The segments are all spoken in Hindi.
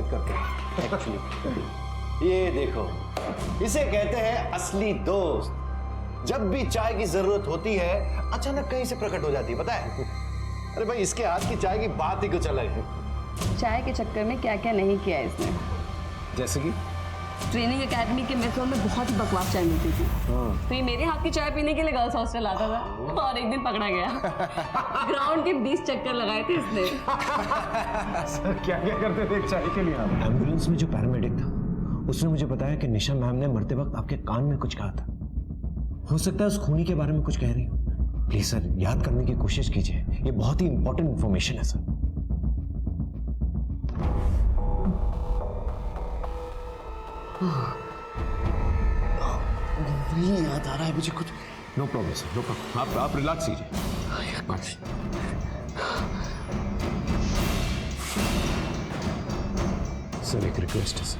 उम्मीद करते हैं एक्चुअली। ये देखो, इसे कहते हैं असली दोस्त। जब भी चाय की जरूरत होती है अचानक कहीं से प्रकट हो जाती है, पता है? अरे भाई, इसके हाथ की चाय की बात ही कुछ अलग है। चाय के चक्कर में क्या क्या नहीं किया इसने। जैसे कि ट्रेनिंग एकेडमी के मेस में बहुत ही बकवास चाय मिलती थी, तो ये मेरे हाथ की चाय पीने के लिए गर्ल्स हॉस्टल आता था और एक दिन पकड़ा गया। ग्राउंड के 20 चक्कर लगाए थे इसने। सर क्या क्या करते थे चाय के लिए आप? एम्बुलेंस में जो पैरामेडिक था उसने मुझे बताया कि निशा मैम ने मरते वक्त आपके कान में कुछ कहा था। हो सकता है उस खूनी के बारे में कुछ कह रही हो। प्लीज सर, याद करने की कोशिश कीजिए, ये बहुत ही इंपॉर्टेंट इंफॉर्मेशन है सर। नहीं याद आ रहा है मुझे कुछ। No problem sir, no problem. आप रिलैक्स कीजिए। सर एक रिक्वेस्ट है सर,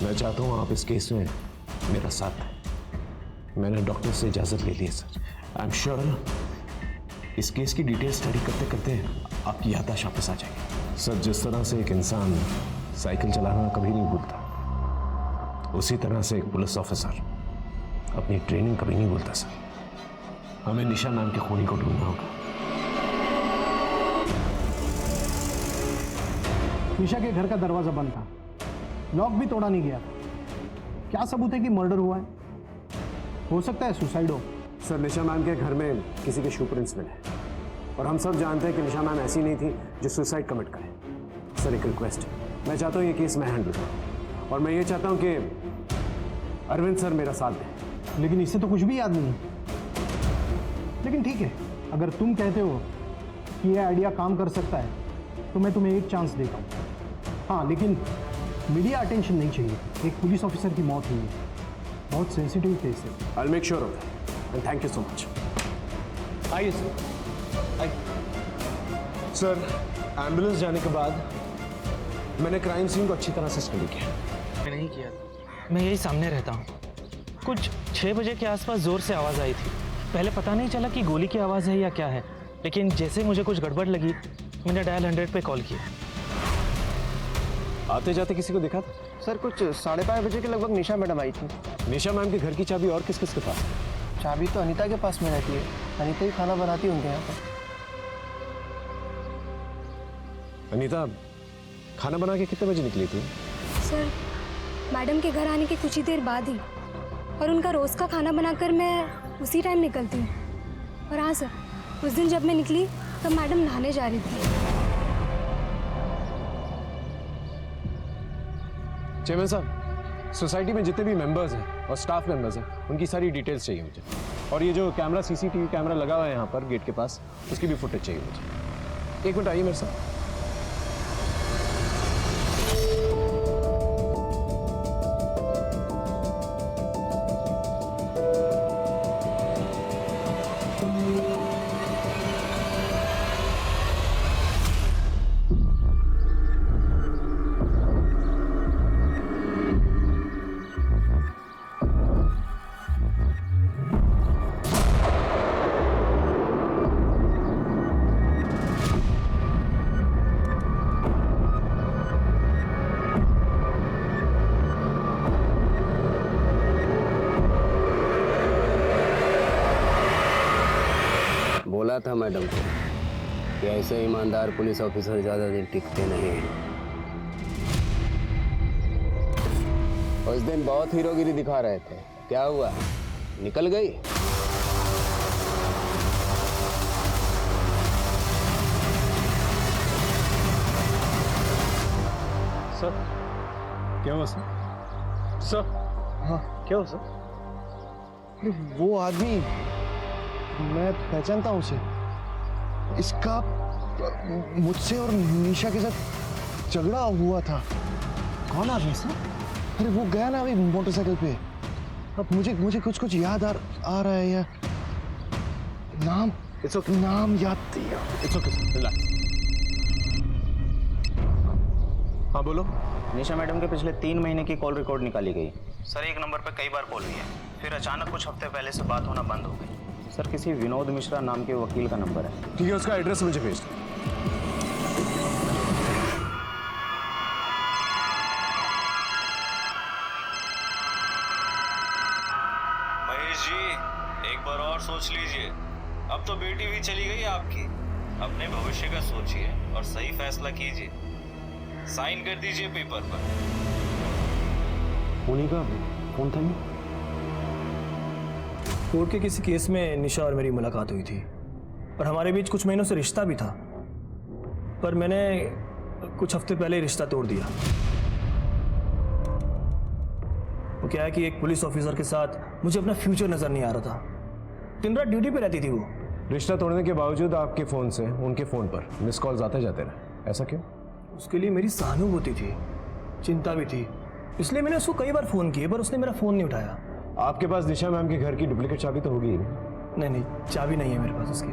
मैं चाहता हूँ आप इस केस में मेरा साथ दें। मैंने डॉक्टर से इजाजत ले ली है सर। आई एम श्योर इस केस की डिटेल स्टडी करते करते आपकी याददाश्त वापस आ जाएगी। सर, जिस तरह से एक इंसान साइकिल चलाना कभी नहीं भूलता, उसी तरह से एक पुलिस ऑफिसर अपनी ट्रेनिंग कभी नहीं भूलता सर। हमें निशा नाम के खूनी को ढूंढना होगा। निशा के घर का दरवाजा बंद था, लॉक भी तोड़ा नहीं गया था। क्या सबूत है कि मर्डर हुआ है? हो सकता है सुसाइड हो। सर, निशा मैम के घर में किसी के शू प्रिंट्स मिले और हम सब जानते हैं कि निशा मैम ऐसी नहीं थी जो सुसाइड कमिट करे। सर एक रिक्वेस्ट है, मैं चाहता हूँ ये केस मैं हैंडल करूँ और मैं ये चाहता हूँ कि अरविंद सर मेरा साथ दें। लेकिन इससे तो कुछ भी याद नहीं। लेकिन ठीक है, अगर तुम कहते हो कि यह आइडिया काम कर सकता है तो मैं तुम्हें एक चांस देता हूँ। हाँ, लेकिन मीडिया अटेंशन नहीं चाहिए। एक पुलिस ऑफिसर की मौत हुई है, बहुत सेंसिटिव केस है। I will make sure of that and thank you so much. आइए सर, आइए। सर, एम्बुलेंस जाने के बाद मैंने क्राइम सीन को अच्छी तरह से स्टडी किया। मैं नहीं किया, मैं यही सामने रहता हूँ। कुछ 6 बजे के आसपास ज़ोर से आवाज़ आई थी। पहले पता नहीं चला कि गोली की आवाज़ है या क्या है, लेकिन जैसे मुझे कुछ गड़बड़ लगी मैंने डायल 100 पे कॉल किया। आते जाते किसी को देखा था? सर कुछ 5:30 बजे के लगभग निशा मैडम आई थी। निशा मैम के घर की चाबी और किस किस के पास? चाबी तो अनीता के पास में रहती है, अनीता ही खाना बनाती है उनके यहाँ पर। अनीता खाना बना के कितने बजे निकली थी? सर, मैडम के घर आने के कुछ ही देर बाद ही, और उनका रोज़ का खाना बनाकर मैं उसी टाइम निकलती हूँ। और हाँ सर, उस दिन जब मैं निकली तब मैडम नहाने जा रही थी। चेयरमैन साहब, सोसाइटी में जितने भी मेंबर्स हैं और स्टाफ मेंबर्स हैं उनकी सारी डिटेल्स चाहिए मुझे। और ये जो कैमरा सीसीटीवी कैमरा लगा हुआ है यहाँ पर गेट के पास, उसकी भी फुटेज चाहिए मुझे। एक मिनट आइए मेरे साथ। बोला था मैडम को कि ऐसे ईमानदार पुलिस ऑफिसर ज्यादा दिन टिकते नहीं। उस दिन बहुत हीरोगिरी दिखा रहे थे, क्या हुआ? निकल गई? सर क्या हुआ सर? सर हाँ, क्या हुआ सर? वो आदमी, मैं पहचानता हूँ उसे। इसका मुझसे और निशा के साथ झगड़ा हुआ था। कौन आदमी सर? अरे वो गया ना अभी मोटरसाइकिल पे। अब मुझे कुछ याद आ रहा है यार। नाम इट्स ओके, नाम याद। It's okay sir, relax. हाँ बोलो। निशा मैडम के पिछले 3 महीने की कॉल रिकॉर्ड निकाली गई। सर एक नंबर पर कई बार कॉल हुई है, फिर अचानक कुछ हफ्ते पहले से बात होना बंद हो गई। सर किसी विनोद मिश्रा नाम के वकील का नंबर है। ठीक है, उसका एड्रेस मुझे भेज दो। रमेश जी, एक बार और सोच लीजिए। अब तो बेटी भी चली गई आपकी। अपने भविष्य का सोचिए और सही फैसला कीजिए। साइन कर दीजिए पेपर पर। उन्हीं का फोन था ये? कोर्ट के किसी केस में निशा और मेरी मुलाकात हुई थी और हमारे बीच कुछ महीनों से रिश्ता भी था, पर मैंने कुछ हफ्ते पहले ही रिश्ता तोड़ दिया। वो क्या है कि एक पुलिस ऑफिसर के साथ मुझे अपना फ्यूचर नजर नहीं आ रहा था। दिन रात ड्यूटी पे रहती थी वो। रिश्ता तोड़ने के बावजूद आपके फोन से उनके फोन पर मिस कॉल्स आते जाते रहे, ऐसा क्यों? उसके लिए मेरी सहानुभूति थी, चिंता भी थी, इसलिए मैंने उसको कई बार फोन किए, पर उसने मेरा फोन नहीं उठाया। आपके पास निशा मैम के घर की डुप्लीकेट चाबी तो होगी ही? नहीं, चाबी नहीं है मेरे पास उसकी।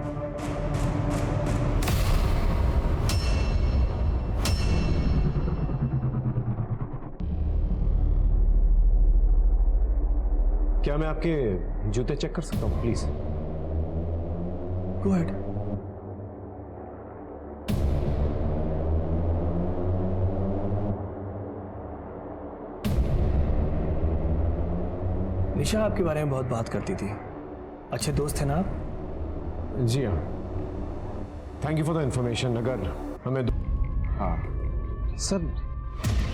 क्या मैं आपके जूते चेक कर सकता हूँ प्लीज? Go ahead. निशा आपके बारे में बहुत बात करती थी। अच्छे दोस्त थे ना आप? जी हाँ, thank you for the information. अगर हमें हाँ सर,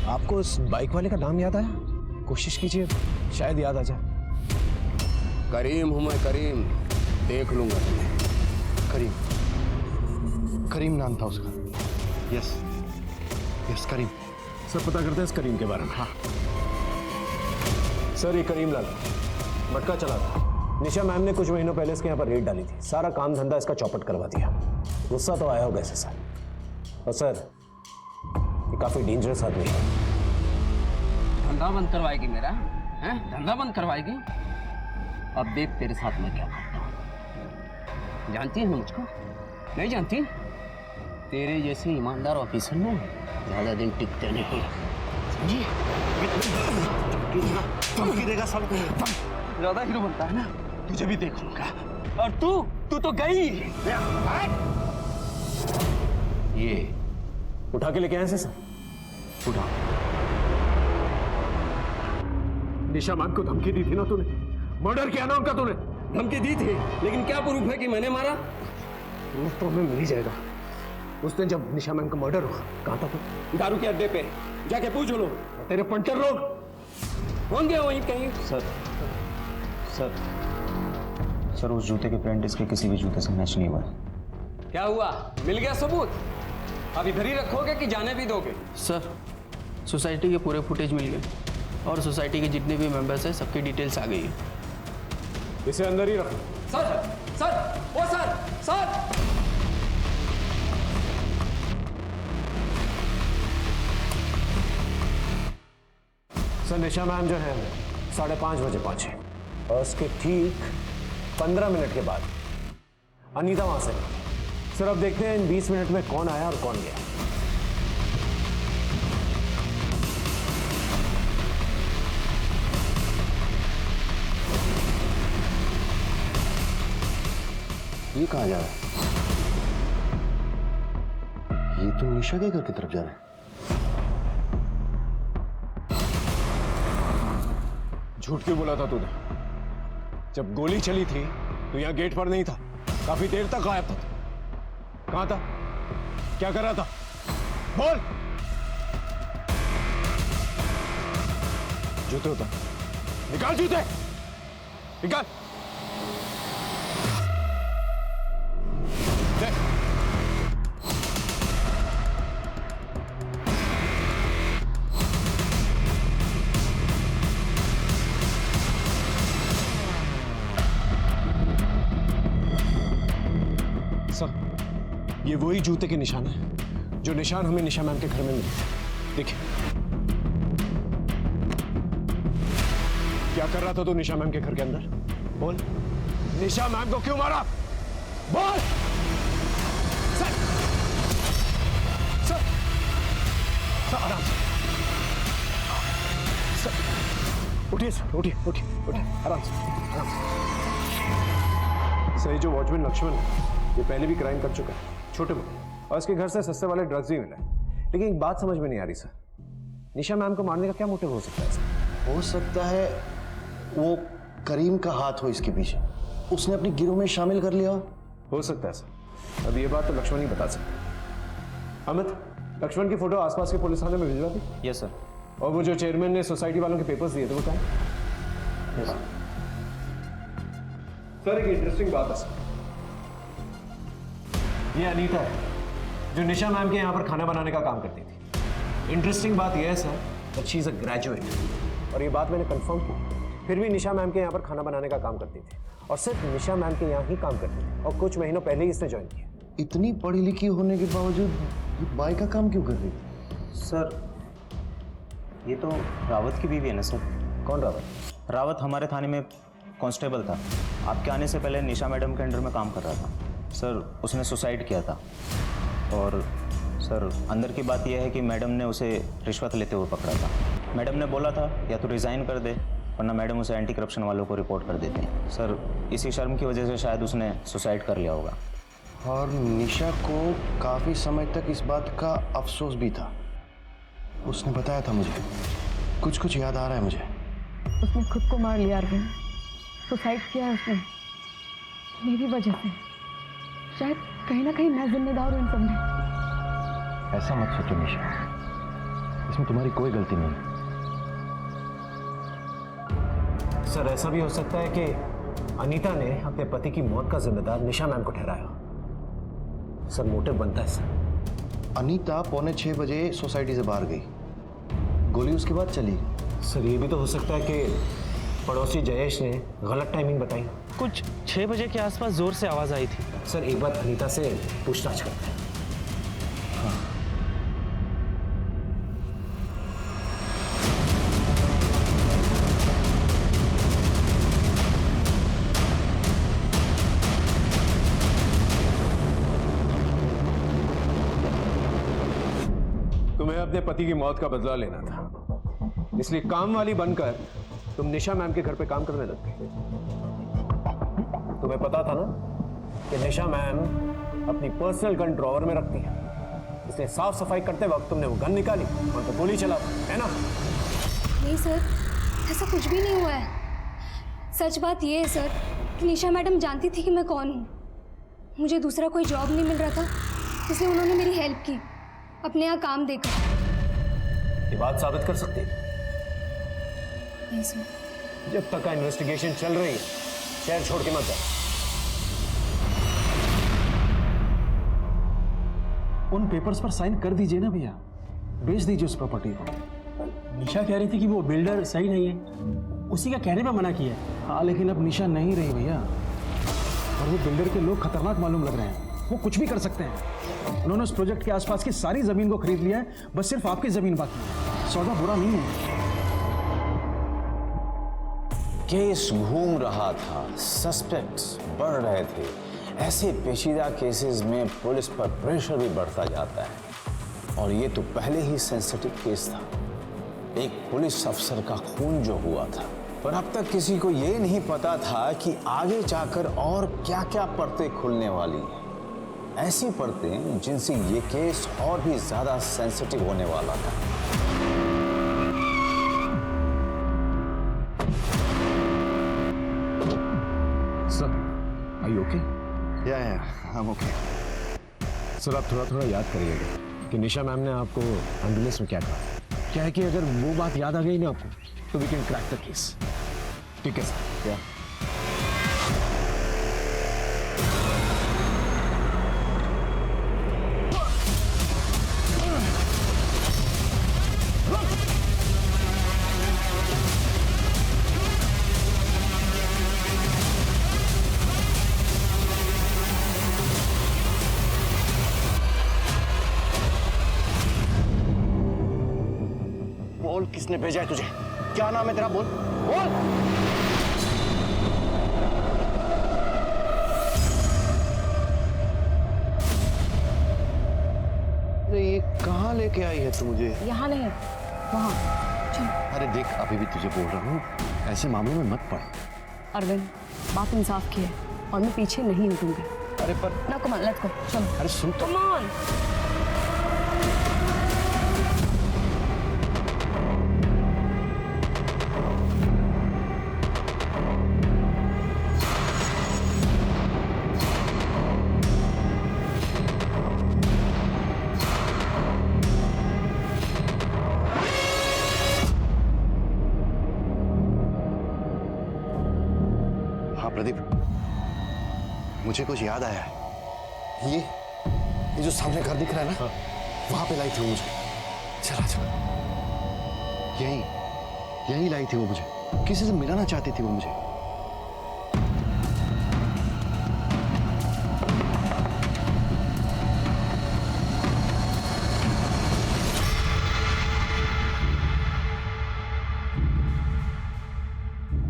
आपको उस बाइक वाले का नाम याद आया? कोशिश कीजिए, शायद याद आ जाए। करीम हूँ मैं, करीम, देख लूंगा तुम्हें। करीम नाम था उसका। यस करीम। सर पता करते हैं इस करीम के बारे में। हाँ सर, ये करीम लाल मटका चला था। निशा मैम ने कुछ महीनों पहले इसके यहाँ पर रेड डाली थी, सारा काम धंधा इसका चौपट करवा दिया। गुस्सा तो आया होगा इसे सर। और सर, ये काफी डेंजरस आदमी है। धंधा बंद करवाएगी मेरा? हैं? धंधा बंद करवाएगी? अब देख तेरे साथ मैं क्या करता हूँ। जानती है मुझको? नहीं जानती? तेरे जैसे ईमानदार ऑफिसर में ज्यादा दिन टिकते नहीं। समझिए? धमकी देगा सब। ज्यादा हीरो बनता है ना, तुझे भी देख लूंगा। और तू तो गई। ये उठा के लेके आए सर? उठा। निशा मैम को धमकी दी थी ना तूने? मर्डर किया ना उनका तूने? धमकी दी थी, लेकिन क्या प्रूफ है कि मैंने मारा? प्रूफ तो हमें मिल ही जाएगा। उस दिन जब निशा मैम का मर्डर हुआ, कहाँ था तू? दारू के अड्डे पे जाके पूछ लो। तेरे पंटर लोग होंगे वहीं कहीं। सर उस जूते के प्रिंट इसके किसी भी जूते से मैच नहीं हुआ। क्या हुआ? मिल गया सबूत? अब इधर ही रखोगे कि जाने भी दोगे? सर, सोसाइटी के पूरे फुटेज मिल गए और सोसाइटी के जितने भी मेंबर्स हैं सबकी डिटेल्स आ गई है। इसे अंदर ही रखो। सर सर, निशा मैम जो है 5:30 बजे पहुंचे और उसके ठीक 15 मिनट के बाद अनीता वहां से गई। सर अब देखते हैं इन 20 मिनट में कौन आया और कौन गया। ये कहाँ जा रहा है? ये तो निशा के घर की तरफ जा रहा है। झूठ क्यों बोला था तूने? जब गोली चली थी तो यहां गेट पर नहीं था, काफी देर तक गायब था। कहां था? क्या कर रहा था? बोल। जूते उतार, निकाल जूते, निकाल। ये वही जूते के निशान है जो निशान हमें निशा मैम के घर में मिले। देखिए, क्या कर रहा था तू निशा मैम के घर के अंदर? बोल। निशा मैम को क्यों मारा? बोल। सर, सर, सर आराम से। सर उठिए, सर उठिए, उठिए, उठिए, आराम से, आराम से। सही, जो वॉचमैन लक्ष्मण है ये पहले भी क्राइम कर चुका है, छोटे मोटे, और इसके घर से सस्ते वाले ड्रग्स भी मिले। लेकिन एक बात समझ में नहीं आ रही सर, निशा मैम को मारने का क्या मोटिव हो सकता है सर? हो सकता है वो करीम का हाथ हो इसके पीछे, उसने अपनी गिरोह में शामिल कर लिया हो सकता है सर, अब ये बात तो लक्ष्मण ही बता सकते। अमित, लक्ष्मण की फोटो आसपास के पुलिस थाने में भिजवा दी। Yes sir. और वो जो चेयरमैन ने सोसाइटी वालों के पेपर्स दिए थे वो क्या है? सर एक इंटरेस्टिंग बात है सर, ये अनीता है जो निशा मैम के यहाँ पर खाना बनाने का काम करती थी। इंटरेस्टिंग बात यह है sir that she is a graduate, और ये बात मैंने कंफर्म की। फिर भी निशा मैम के यहाँ पर खाना बनाने का काम करती थी, और सिर्फ निशा मैम के यहाँ ही काम करती थी, और कुछ महीनों पहले ही इसने ज्वाइन किया। इतनी पढ़ी लिखी होने के बावजूद ये बाई का काम क्यों कर रही? सर ये तो रावत की बीवी है ना सर। कौन रावत? रावत हमारे थाने में कांस्टेबल था। आपके आने से पहले निशा मैडम के अंडर में काम कर रहा था सर। उसने सुसाइड किया था, और सर अंदर की बात यह है कि मैडम ने उसे रिश्वत लेते हुए पकड़ा था। मैडम ने बोला था या तो रिज़ाइन कर दे, वरना मैडम उसे एंटी करप्शन वालों को रिपोर्ट कर देते हैं। सर इसी शर्म की वजह से शायद उसने सुसाइड कर लिया होगा। और निशा को काफी समय तक इस बात का अफसोस भी था। उसने बताया था मुझे, कुछ याद आ रहा है मुझे। उसने खुद को मार लिया अरविंद, सुसाइड किया है उसने मेरी वजह से। शायद कहीं ना कहीं मैं जिम्मेदार हूँ इन सब में। ऐसा मत सोचो निशा, इसमें तुम्हारी कोई गलती नहीं। सर ऐसा भी हो सकता है कि अनीता ने अपने पति की मौत का जिम्मेदार निशा मैम को ठहराया। सर मोटिव बनता है सर। अनीता 5:45 बजे सोसाइटी से बाहर गई, गोली उसके बाद चली। सर ये भी तो हो सकता है कि पड़ोसी जयेश ने गलत टाइमिंग बताई। कुछ 6 बजे के आसपास जोर से आवाज़ आई थी। सर एक बार अनीता से पूछताछ करते हैं। तुम्हें अपने पति की मौत का बदला लेना था, इसलिए काम वाली बनकर तुम निशा मैम के घर पे काम करने लग गए। तुम्हें पता था ना कि निशा मैम अपनी पर्सनल गन ड्रॉवर में रखती है, इसलिए साफ सफाई करते वक्त तुमने वो गन निकाली और तो गोली चला, है ना? नहीं सर, ऐसा कुछ भी नहीं हुआ है। सच बात ये है सर कि निशा मैडम जानती थी कि मैं कौन हूँ। मुझे दूसरा कोई जॉब नहीं मिल रहा था, इसलिए उन्होंने मेरी हेल्प की अपने यहाँ काम देकर। ये बात साबित कर सकती है? नहीं सर। जब तक का इन्वेस्टिगेशन चल रही है शहर छोड़ के मत जाओ। उन पेपर्स पर साइन कर दीजिए ना भैया, बेच दीजिए उस प्रॉपर्टी को। निशा कह रही थी कि वो बिल्डर सही नहीं है, उसी का कहने पर मना किया है। हाँ लेकिन अब निशा नहीं रही भैया, और वो बिल्डर के लोग खतरनाक मालूम लग रहे हैं। वो कुछ भी कर सकते हैं। उन्होंने उस प्रोजेक्ट के आसपास की सारी जमीन को खरीद लिया है, बस सिर्फ आपकी जमीन बाकी है। सौदा बुरा नहीं है। केस घूम रहा था, सस्पेक्ट्स बढ़ रहे थे। ऐसे पेचीदा केसेस में पुलिस पर प्रेशर भी बढ़ता जाता है, और ये तो पहले ही सेंसिटिव केस था। एक पुलिस अफसर का खून जो हुआ था, पर अब तक किसी को ये नहीं पता था कि आगे जाकर और क्या क्या परतें खुलने वाली हैं। ऐसी परतें जिनसे ये केस और भी ज्यादा सेंसिटिव होने वाला था। Sir are you okay? या हम ओके। सर आप थोड़ा थोड़ा याद करिएगा कि निशा मैम ने आपको एम्बुलेंस में क्या कहा। क्या है कि अगर वो बात याद आ गई ना आपको तो we can crack the case. ठीक है सर। या बोल, किसने भेजा है तुझे? क्या नाम है तेरा? बोल बोल। ये कहाँ लेके आई है तू मुझे? यहाँ नहीं, वहाँ। चलो। अरे देख, अभी भी तुझे बोल रहा हूँ, ऐसे मामलों में मत पड़। अरविंद, बात इंसाफ की है और मैं पीछे नहीं हटूंगी। अरे पर ना कम ऑन, लेट्स गो, चलो। अरे सुन तो। Come on. प्रदीप, मुझे कुछ याद आया है। ये जो सामने घर दिख रहा है ना, वहां पे लाई थी वो मुझे। चला चला, यही लाई थी वो मुझे। किसी से मिलाना चाहती थी वो मुझे।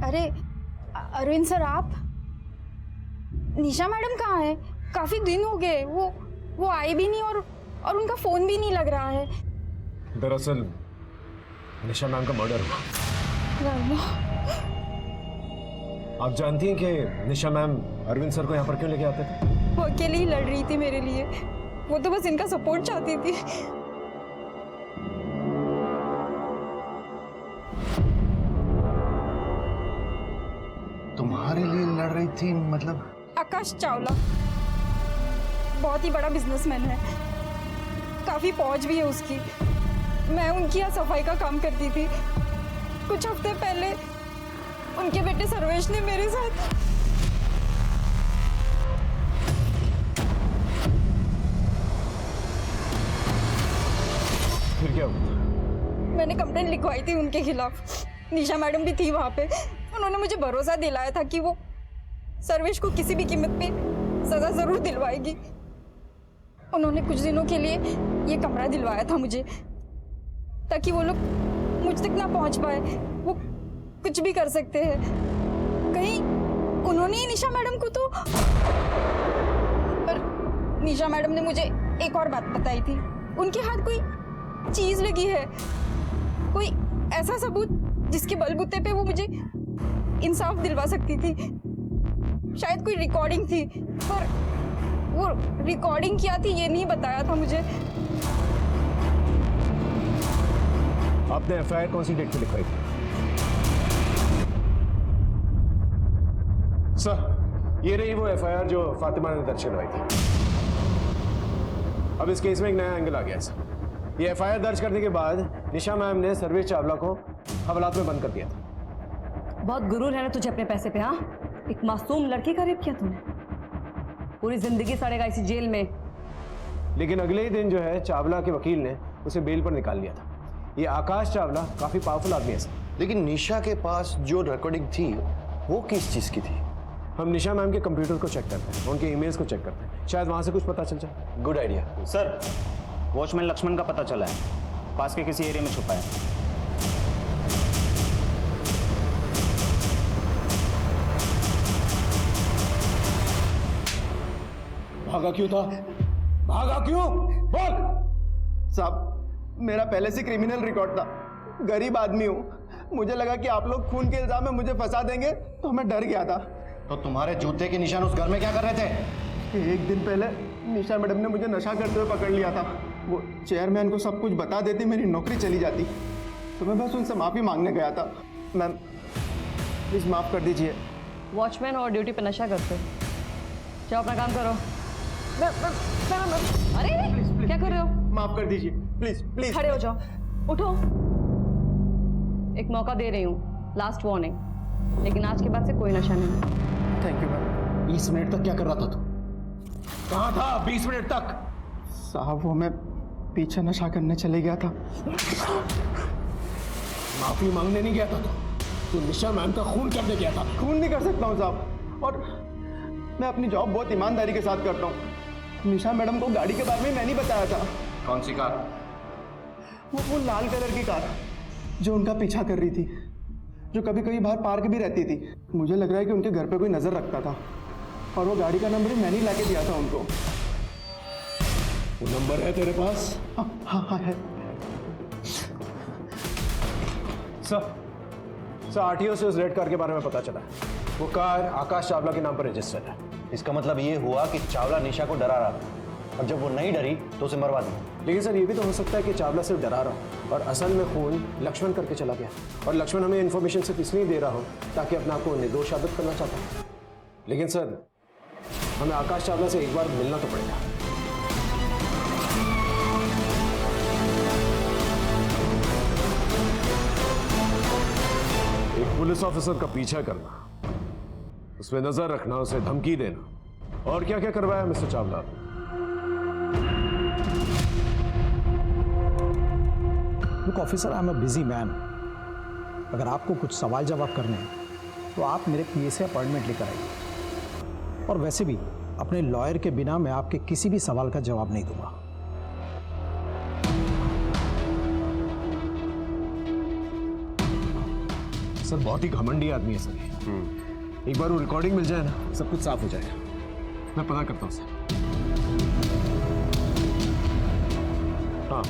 अरे अरविंद सर, आप? निशा मैडम कहाँ है? काफी दिन हो गए, वो आई भी नहीं और उनका फोन भी नहीं लग रहा है। दरअसल निशा मैम का मर्डर हुआ। आप जानती हैं कि निशा मैम अरविंद सर को यहाँ पर क्यों लेके आते थे? वो अकेली ही लड़ रही थी मेरे लिए। वो तो बस इनका सपोर्ट चाहती थी। तुम्हारे लिए लड़ रही थी मतलब? आकाश चावला बहुत ही बड़ा बिजनेसमैन है, काफी पहुंच भी है उसकी। मैं उनकी यहाँ सफाई का काम करती थी। कुछ हफ्ते पहले उनके बेटे सर्वेश ने मेरे साथ फिर क्या हुआ? मैंने कंप्लेंट लिखवाई थी उनके खिलाफ। निशा मैडम भी थी वहां पे। उन्होंने मुझे भरोसा दिलाया था कि वो सर्वेश को किसी भी कीमत पे सजा जरूर दिलवाएगी। उन्होंने कुछ दिनों के लिए ये कमरा दिलवाया था मुझे, ताकि वो लोग मुझ तक ना पहुंच पाए। वो कुछ भी कर सकते हैं। कहीं उन्होंने ही निशा मैडम को तो। पर निशा मैडम ने मुझे एक और बात बताई थी। उनके हाथ कोई चीज लगी है, कोई ऐसा सबूत जिसके बलबूते पे वो मुझे इंसाफ दिलवा सकती थी। शायद कोई रिकॉर्डिंग थी, पर वो रिकॉर्डिंग क्या थी ये नहीं बताया था मुझे। आपने एफआईआर कौन सी डेट पे लिखवाई थी? सर, ये रही वो एफआईआर जो फातिमा ने दर्ज करवाई थी। अब इस केस में एक नया एंगल आ गया है सर। ये एफआईआर दर्ज करने के बाद निशा मैम ने सर्वेश चावला को हवालात में बंद कर दिया था। बहुत गुरूर है ना तुझे अपने पैसे पे? हाँ, एक मासूम लड़की का रेप किया तूने, पूरी जिंदगी सड़ेगा इसी जेल में। लेकिन अगले ही दिन जो है चावला के वकील ने उसे बेल पर निकाल लिया था। ये आकाश चावला काफी पावरफुल आदमी है सर। लेकिन निशा के पास जो रिकॉर्डिंग थी वो किस चीज की थी? हम निशा मैम के कंप्यूटर को चेक करते हैं, उनके ईमेल्स को चेक करते हैं, शायद वहां से कुछ पता चल जाए। Good idea. Sir, watchman Lakshman का पता चला है, पास के किसी एरिया में छुपा है। भागा क्यों था? भागा क्यों? बोल। साहब, मेरा पहले से क्रिमिनल रिकॉर्ड था। गरीब आदमी हूँ। मुझे लगा कि आप लोग खून के इल्जाम में मुझे फंसा देंगे, तो मैं डर गया था। तो तुम्हारे जूते के निशान उस घर में क्या कर रहे थे? एक दिन पहले निशा मैडम ने मुझे नशा करते हुए पकड़ लिया था। वो चेयरमैन को सब कुछ बता देती, मेरी नौकरी चली जाती। तो मैं बस उनसे माफ़ी मांगने गया था। मैम, प्लीज़ माफ़ कर दीजिए। वॉचमैन और ड्यूटी पे नशा करते, जाओ अपना काम करो। अरे क्या कर रहे हो? माफ कर दीजिए, प्लीज प्लीज। खड़े हो जाओ, उठो। एक मौका दे रही हूँ, लास्ट वार्निंग, लेकिन आज के बाद से कोई नशा नहीं। Thank you ma'am. 20 मिनट तक क्या कर रहा था तू? कहाँ था 20 मिनट तक? साहब, वो मैं पीछे नशा करने चले गया था। माफी मांगने नहीं गया था तू निशा मैम का खून करने गया था। खून नहीं कर सकता हूँ साहब, और मैं अपनी जॉब बहुत ईमानदारी के साथ करता हूँ। निशा मैडम को गाड़ी के बारे में मैं नहीं बताया था। कौन सी कार? वो लाल कलर की कार जो उनका पीछा कर रही थी, जो कभी कभी बाहर पार्क भी रहती थी। मुझे लग रहा है कि उनके घर पे कोई नजर रखता था, और वो गाड़ी का नंबर ही मैंने लाके दिया था उनको। वो नंबर है तेरे पास? हाँ है। सर, आरटीओ से उस रेड कार के बारे में पता चला है। वो कार आकाश चावला के नाम पर रजिस्टर्ड है। इसका मतलब ये हुआ कि चावला निशा को डरा रहा था, और जब वो नहीं डरी तो उसे मरवा दिया। लेकिन सर, ये भी तो हो सकता है कि चावला सिर्फ डरा रहा हो और असल में खून लक्ष्मण करके चला गया, और लक्ष्मण हमें इन्फॉर्मेशन सिर्फ इसलिए दे रहा हो ताकि अपने आप को निर्दोष साबित करना चाहता है। लेकिन सर, हमें आकाश चावला से एक बार मिलना तो पड़ेगा। एक पुलिस ऑफिसर का पीछा करना उस पर नजर रखना, उसे धमकी देना, और क्या क्या करवाया mister Chawla? Look officer, I am a busy man. अगर आपको कुछ सवाल जवाब करने हैं तो आप मेरे पीए से अपॉइंटमेंट लेकर आइए। और वैसे भी अपने लॉयर के बिना मैं आपके किसी भी सवाल का जवाब नहीं दूंगा। सर बहुत ही घमंडी आदमी है सर। एक बार वो रिकॉर्डिंग मिल जाए ना, सब कुछ साफ हो जाएगा। मैं पता करता हूँ सर। हाँ,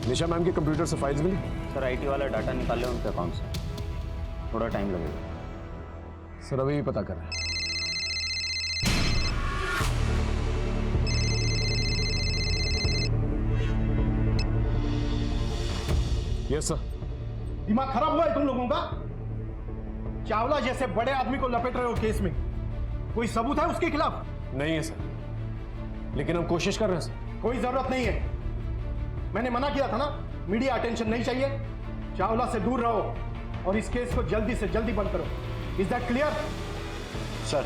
निशा मैम के कंप्यूटर से फाइल्स मिली? सर आईटी वाला डाटा निकाल ले उनके अकाउंट से, थोड़ा टाइम लगेगा। सर अभी भी पता कर रहे हैं। Yes sir. दिमाग खराब हुआ है तुम लोगों का? चावला जैसे बड़े आदमी को लपेट रहे हो केस में, कोई सबूत है उसके खिलाफ? नहीं है सर, लेकिन हम कोशिश कर रहे हैं सर। कोई जरूरत नहीं है, मैंने मना किया था ना, मीडिया अटेंशन नहीं चाहिए। चावला से दूर रहो और इस केस को जल्दी से जल्दी बंद करो। Is that clear? सर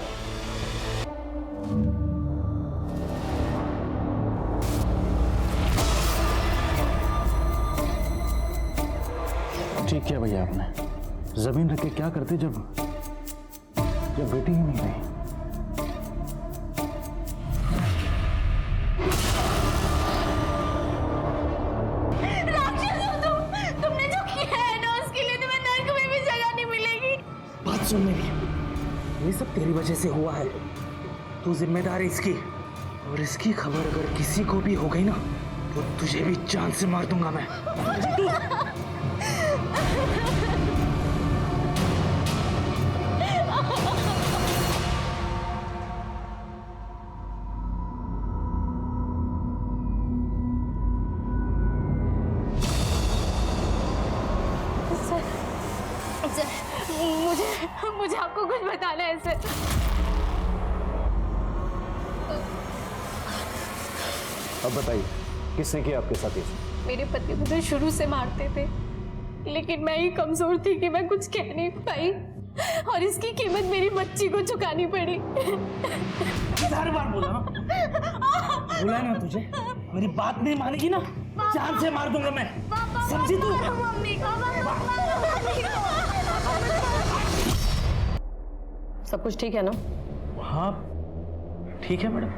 ठीक किया भैया आपने। जमीन रख के क्या करते जब बेटी ही नहीं रही। तुमने जो किया है ना, उसके लिए तुम्हें नर्क में भी जगह नहीं मिलेगी। बात सुन मेरी, ये सब तेरी वजह से हुआ है। तू जिम्मेदार है इसकी, और इसकी खबर अगर किसी को भी हो गई ना तो तुझे भी जान से मार दूंगा मैं। मुझे आपको कुछ बताना है सर। अब बताइए, किसने किया आपके साथ ये? मेरे पति मुझे शुरू से मारते थे, लेकिन मैं ही कमजोर थी कि मैं कुछ कह नहीं पाई, और इसकी कीमत मेरी बच्ची को चुकानी पड़ी। हर बार बोला ना तुझे, मेरी बात नहीं मानेगी ना जान से मार दूंगा मैं, समझी तू? सब कुछ ठीक है ना? हाँ ठीक है madam.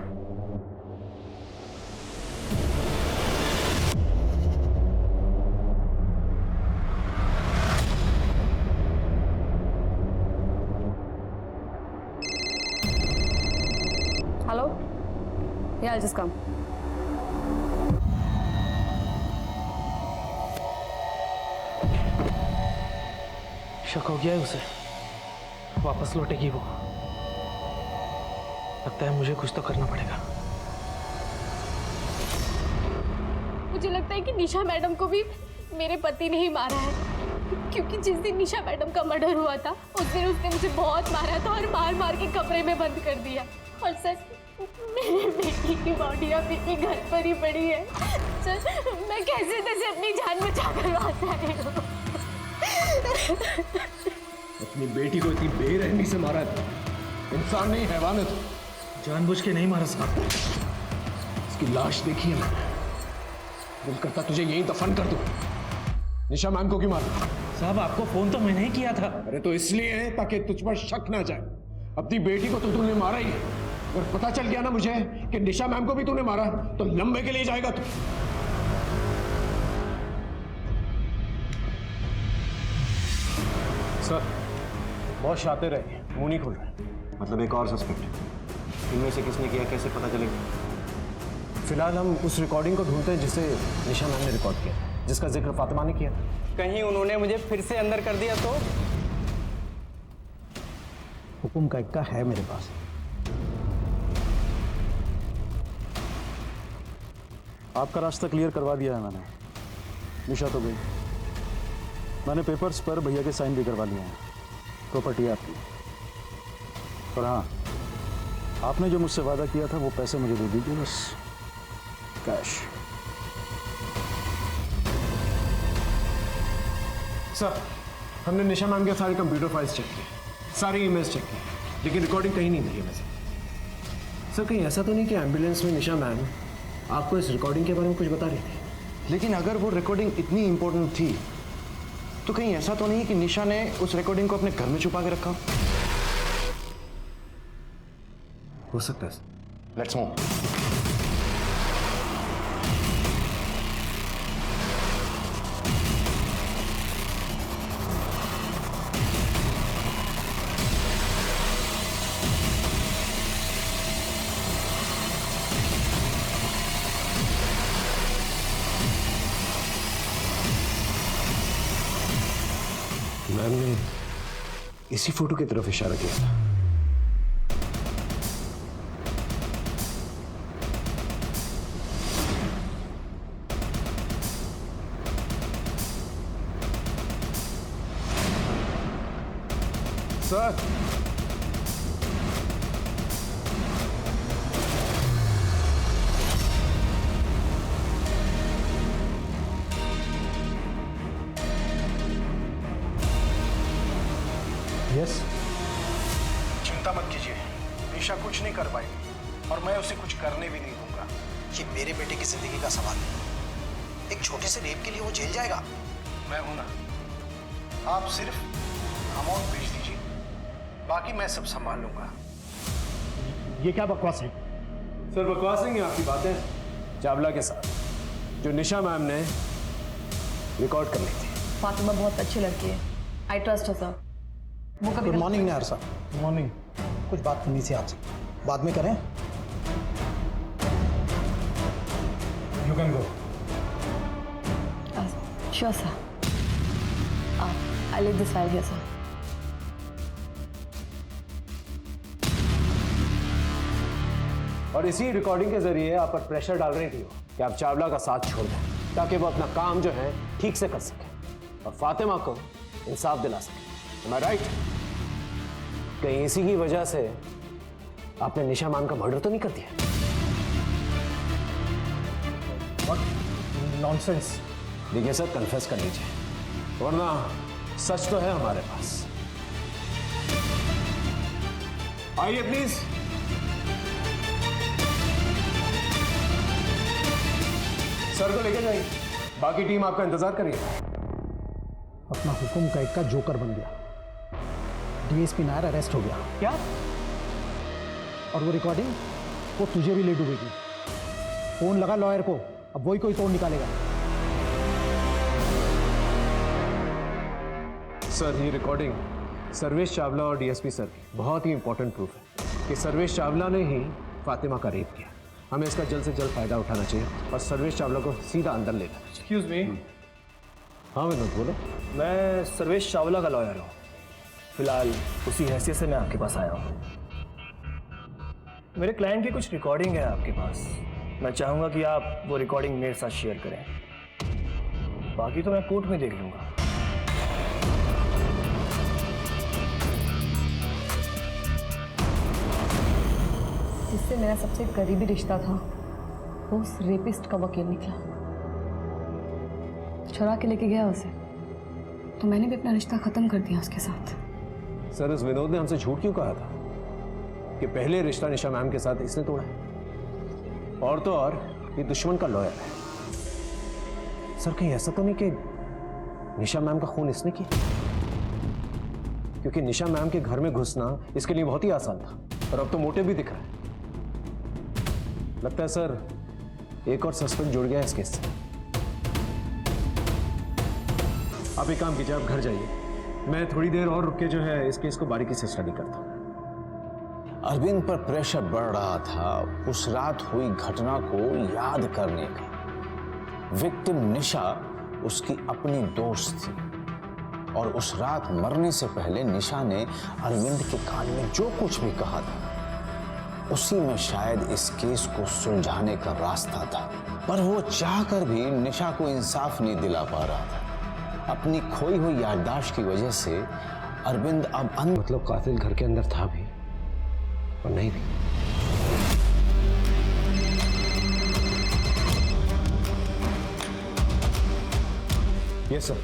Hello, yeah, I'll just come. शक हो गया है उसे, वापस लौटेगी वो। लगता है मुझे कुछ तो करना पड़ेगा। मुझे लगता है कि निशा मैडम को भी मेरे पति ने ही मारा है, क्योंकि जिस दिन निशा मैडम का मर्डर हुआ था उस दिन उसने मुझे बहुत मारा था और मार मार के कमरे में बंद कर दिया। और सर, मेरी बेटी की बॉडी अभी भी घर पर ही पड़ी है। सर, मैं कैसे तैसे अपनी जान बचा कर वापस आई हूँ। अपनी बेटी को इतनी बेरहमी से मारा था। इंसान नहीं, हैवान है। जानबूझ के नहीं मारा साहब। इसकी लाश देखी है मैंने, दिल करता तुझे यहीं दफन कर दूं। निशा मैम को क्यों मारा? साहब आपको फोन तो मैंने ही किया था। अरे तो इसलिए है ताकि तुझ पर शक ना जाए। अपनी बेटी को तो तूने मारा ही है, अगर पता चल गया ना मुझे कि निशा मैम को भी तूने मारा तो लंबे के लिए जाएगा तू। सर, बहुत शातिर है, मुंह नहीं खोल रहे। मतलब एक और सस्पेक्ट? इनमें से किसने किया, कैसे पता चलेगा? फिलहाल हम उस रिकॉर्डिंग को ढूंढते हैं जिसे निशा मैम ने रिकॉर्ड किया, जिसका जिक्र फातिमा ने किया। कहीं उन्होंने मुझे फिर से अंदर कर दिया तो? हुकुम का इक्का है मेरे पास। आपका रास्ता क्लियर करवा दिया है मैंने। निशा तो गई, मैंने पेपर्स पर भैया के साइन भी करवा लिए हैं। प्रॉपर्टी आपकी। पर हाँ, आपने जो मुझसे वादा किया था वो पैसे मुझे दे दीजिए बस, कैश। सर, हमने निशा मैम के सारे कंप्यूटर फाइल्स चेक किए, सारी ईमेल्स चेक की, लेकिन रिकॉर्डिंग कहीं नहीं मिली है वैसे। सर कहीं ऐसा तो नहीं कि एम्बुलेंस में निशा मैम आपको इस रिकॉर्डिंग के बारे में कुछ बता रही थी? लेकिन अगर वो रिकॉर्डिंग इतनी इंपॉर्टेंट थी तो कहीं ऐसा तो नहीं है कि निशा ने उस रिकॉर्डिंग को अपने घर में छुपा के रखा? हो सकता है। Let's move. मैम ने इसी फोटो की तरफ इशारा किया था। सर यस, चिंता मत कीजिए, निशा कुछ नहीं कर पाएगी और मैं उसे कुछ करने भी नहीं दूंगा। ये मेरे बेटे की जिंदगी का सवाल है। एक छोटे से रेप के लिए वो जेल जाएगा? मैं हूं ना, आप सिर्फ अमाउंट भेज दीजिए, बाकी मैं सब संभाल लूंगा। ये क्या बकवास है? सर बकवास नहीं है आपकी बातें चावला के साथ जो निशा मैम ने रिकॉर्ड कर ली थी। फातिमा बहुत अच्छी लड़की है, आई ट्रस्ट हर सर। वो कभी गुड मॉर्निंग निहार साहब। मॉर्निंग। कुछ बात करनी थी आपसे, बाद में करें? You can go. Sure sir, I leave this file here sir. और इसी रिकॉर्डिंग के जरिए आप पर प्रेशर डाल रही थी कि आप चावला का साथ छोड़ दें ताकि वो अपना काम जो है ठीक से कर सके और फातिमा को इंसाफ दिला सके। Am I right? कहीं इसी की वजह से आपने निशा मैम का मर्डर तो नहीं कर दिया? What nonsense? देखिए सर, कन्फेस कर लीजिए वरना सच तो है हमारे पास। आइए प्लीज। सर को लेके जाइए, बाकी टीम आपका इंतजार करिए। अपना हुकुम का एक का जोकर बन गया। डीएसपी नायर अरेस्ट हो गया। क्या? और वो रिकॉर्डिंग, वो तुझे भी ले डूबेगी। फोन लगा लॉयर को, अब वही कोई तोड़ निकालेगा। सर ये रिकॉर्डिंग सर्वेश चावला और डीएसपी सर की बहुत ही इंपॉर्टेंट प्रूफ है कि सर्वेश चावला ने ही फातिमा का रेप किया। हमें इसका जल्द से जल्द फायदा उठाना चाहिए और सर्वेश चावला को सीधा अंदर ले जाना चाहिए। Excuse me. हाँ विनोद बोलो। मैं सर्वेश चावला का लॉयर हूँ, फिलहाल उसी हैसियत से मैं आपके पास आया हूँ। मेरे क्लाइंट की कुछ रिकॉर्डिंग है आपके पास, मैं चाहूँगा कि आप वो रिकॉर्डिंग मेरे साथ शेयर करें, बाकी तो मैं कोर्ट में देख लूँगा। जिससे मेरा सबसे करीबी रिश्ता था वो उस रेपिस्ट का वकील निकला, चुरा के लेके गया उसे, तो मैंने भी अपना रिश्ता खत्म कर दिया उसके साथ। सर इस विनोद ने हमसे झूठ क्यों कहा था कि पहले रिश्ता निशा मैम के साथ इसने तोड़ा है? और तो और ये दुश्मन का लॉयर है। सर कहीं ऐसा तो नहीं कि निशा मैम का खून इसने किया? क्योंकि निशा मैम के घर में घुसना इसके लिए बहुत ही आसान था और अब तो मोटिव भी दिख रहा है। लगता है सर एक और सस्पेक्ट जुड़ गया है इस केस से। आप एक काम कीजिए, आप घर जाइए, मैं थोड़ी देर और रुक के जो है इस केस को बारीकी से स्टडी करता हूं। अरविंद पर प्रेशर बढ़ रहा था उस रात हुई घटना को याद करने का। विक्टिम निशा उसकी अपनी दोस्त थी और उस रात मरने से पहले निशा ने अरविंद के कान में जो कुछ भी कहा था उसी में शायद इस केस को सुलझाने का रास्ता था, पर वो चाहकर भी निशा को इंसाफ नहीं दिला पा रहा था। अपनी खोई हुई याददाश्त की वजह से अरविंद अब मतलब कातिल घर के अंदर था भी और नहीं भी। Yes sir.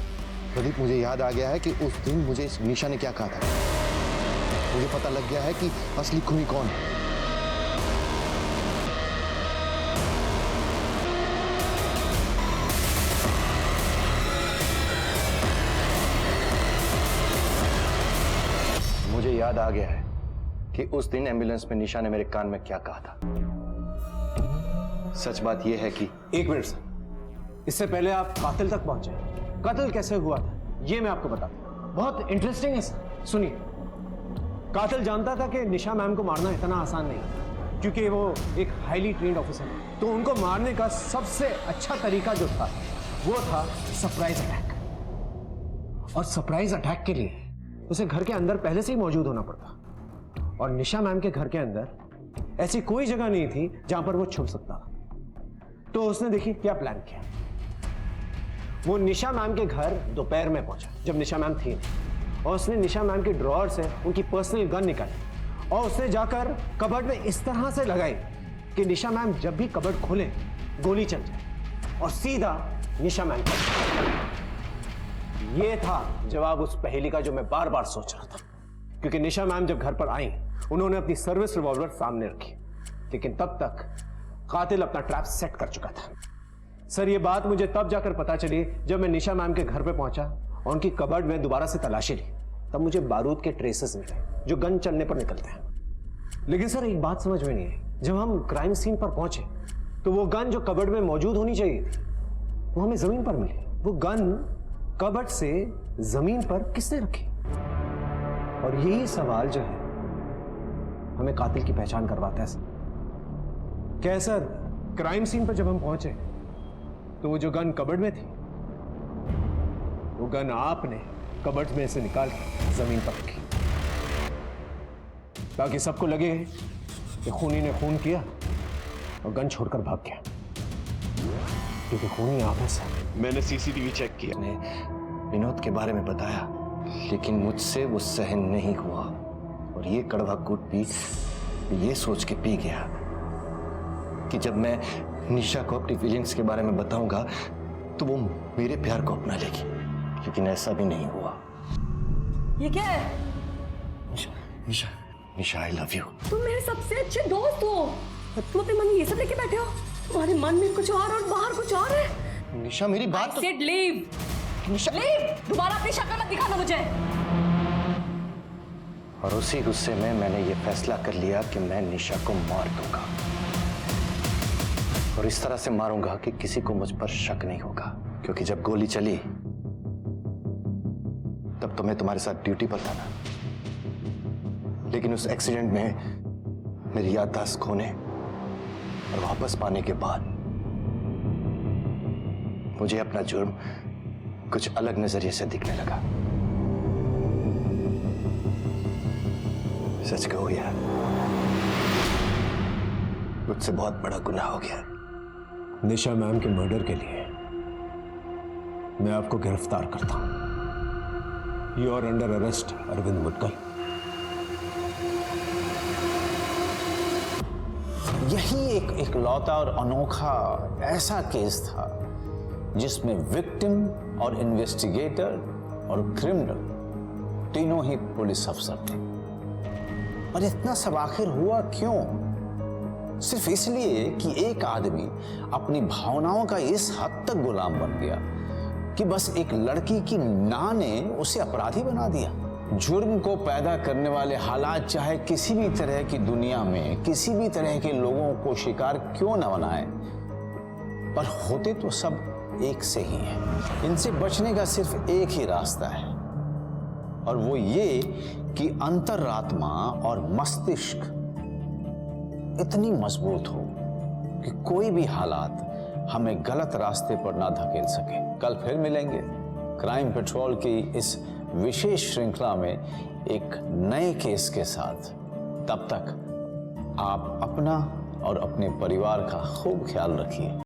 प्रदीप, मुझे याद आ गया है कि उस दिन मुझे निशा ने क्या कहा था। मुझे पता लग गया है कि असली खूनी कौन है। मुझे याद आ गया है कि उस दिन एम्बुलेंस में निशा ने मेरे कान में क्या कहा था। सच बात यह है कि एक मिनट सर, इससे पहले आप कातिल तक पहुंचे। कातिल कैसे हुआ था ये मैं आपको बताता हूं, बहुत इंटरेस्टिंग है सर। सुनिए, कातिल जानता था कि निशा मैम को मारना इतना आसान नहीं, क्योंकि वो एक हाईली ट्रेन्ड ऑफिसर है। तो उनको मारने का सबसे अच्छा तरीका जो था वो था सरप्राइज अटैक। और सरप्राइज अटैक के लिए उसे घर के अंदर पहले से ही मौजूद होना पड़ता, और निशा मैम के घर के अंदर ऐसी कोई जगह नहीं थी जहां पर वो छुप सकता था। तो उसने देखिए क्या प्लान किया। वो निशा मैम के घर दोपहर में पहुंचा जब निशा मैम थी नहीं, और उसने निशा मैम के ड्रॉअर से उनकी पर्सनल गन निकाली और उसने जाकर कबर्ड में इस तरह से लगाई कि निशा मैम जब भी कबर्ड खोले गोली चल जाए और सीधा निशा मैम पर। यह था जवाब उस पहेली का जो मैं बार बार सोच रहा था, क्योंकि निशा मैम जब घर पर आई उन्होंने अपनी सर्विस रिवॉल्वर सामने रखी, लेकिन तब तक कातिल अपना ट्रैप सेट कर चुका था। सर, ये बात मुझे तब जाकर पता चली जब मैं निशा मैम के घर पे पहुंचा और उनकी कबर्ड में दोबारा से तलाशी ली। तब मुझे बारूद के ट्रेसेस मिले जो गन चलने पर निकलते हैं। लेकिन सर, एक बात समझ में नहीं आई, जब हम क्राइम सीन पर पहुंचे तो वो गन जो कबर्ड में मौजूद होनी चाहिए थी वो हमें जमीन पर मिली। वो गन कबर्ड से जमीन पर किसने रखी? और यही सवाल जो है हमें कातिल की पहचान करवाता है सर। क्या सर, क्राइम सीन पर जब हम पहुंचे तो वो जो गन कबर्ड में थी वो गन आपने कबर्ड में से निकाल के जमीन पर रखी, ताकि सबको लगे कि खूनी ने खून किया और गन छोड़कर भाग गया, क्योंकि खूनी आप हैं सर। मैंने सीसीटीवी चेक किया, ने विनोद के बारे में बताया, लेकिन मुझसे वो सहन नहीं हुआ और ये कड़वा कूट भी ये सोच के पी गया कि जब मैं निशा को अपनी फीलिंग्स के बारे में बताऊंगा तो वो मेरे प्यार को अपना लेगी, लेकिन ऐसा भी नहीं हुआ। ये क्या है? निशा, निशा आई लव यू। तुम मेरे सबसे अच्छे दोस्त हो, तुम अपने मन में ये सब लेके बैठे हो। तुम्हारे मन में कुछ और बाहर कुछ और है। निशा, मेरी बात तो... लीव। निशा, लीव। दोबारा अपनी शक्ल मत दिखाना मुझे। और उसी गुस्से में मैंने ये फैसला कर लिया कि मैं निशा को मार दूंगा, और इस तरह से मारूंगा कि किसी को मुझ पर शक नहीं होगा, क्योंकि जब गोली चली तब तो मैं तुम्हारे साथ ड्यूटी पर था ना, लेकिन उस एक्सीडेंट में मेरी याददाश्त खोने और वापस पाने के बाद मुझे अपना जुर्म कुछ अलग नजरिए से दिखने लगा। सच कहो यार, मुझसे बहुत बड़ा गुनाह हो गया। निशा मैम के मर्डर के लिए मैं आपको गिरफ्तार करता हूं। You are under arrest Arvind Mudgal. यही एक इकलौता और अनोखा ऐसा केस था जिसमें विक्टिम और इन्वेस्टिगेटर और क्रिमिनल तीनों ही पुलिस अफसर थे। और इतना सब आखिर हुआ क्यों? सिर्फ इसलिए कि एक आदमी अपनी भावनाओं का इस हद तक गुलाम बन गया कि बस एक लड़की की ना ने उसे अपराधी बना दिया। जुर्म को पैदा करने वाले हालात चाहे किसी भी तरह की दुनिया में किसी भी तरह के लोगों को शिकार क्यों न बनाए, पर होते तो सब एक से ही हैं। इनसे बचने का सिर्फ एक ही रास्ता है, और वो ये कि अंतरात्मा और मस्तिष्क इतनी मजबूत हो कि कोई भी हालात हमें गलत रास्ते पर ना धकेल सके। कल फिर मिलेंगे क्राइम पेट्रोल की इस विशेष श्रृंखला में एक नए केस के साथ। तब तक आप अपना और अपने परिवार का खूब ख्याल रखिए।